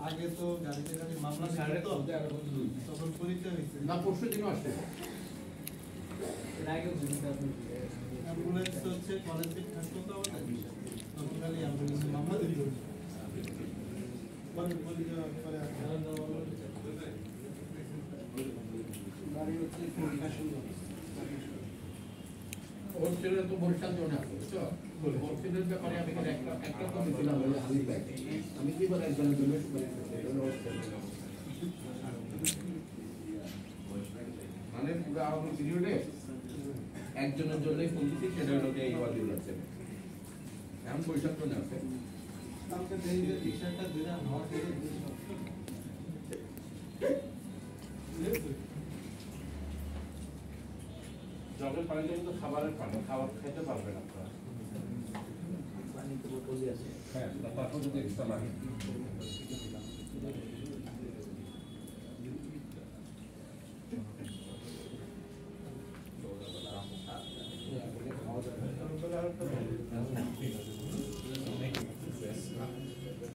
আগে তো গাড়িতে গাড়ি মামলা তো তখন পরীক্ষা হয়েছে না পরশু দিনও আসছে অ্যাম্বুলেন্স হচ্ছে কলেজে থাকতো তো আমাদের তখন খালি অ্যাম্বুলেন্স মামলা দিত পরে পরীক্ষা করে গাড়ি হচ্ছে ওর ছেলে তো বরিশাল জন্য আছে বুঝছো ওর ছেলের ব্যাপারে আমি একটা কথা ছিলাম আমি কি বলে একজনের জন্য মানে পুরো আওয়ামী পিরিয়ডে একজনের জন্যই ফোন দিচ্ছি সেটা হলো যে এই ওয়াজিবুল আছে এমন বরিশাল জন্য আছে কালকে দেই যে রিক্সাটা দিরা হওয়া থেকে জলের পানিটা কিন্তু খাবারের পানি খাবার খেতে পারবেন আপনারা হ্যাঁ তারপর যদি এক্সট্রা লাগে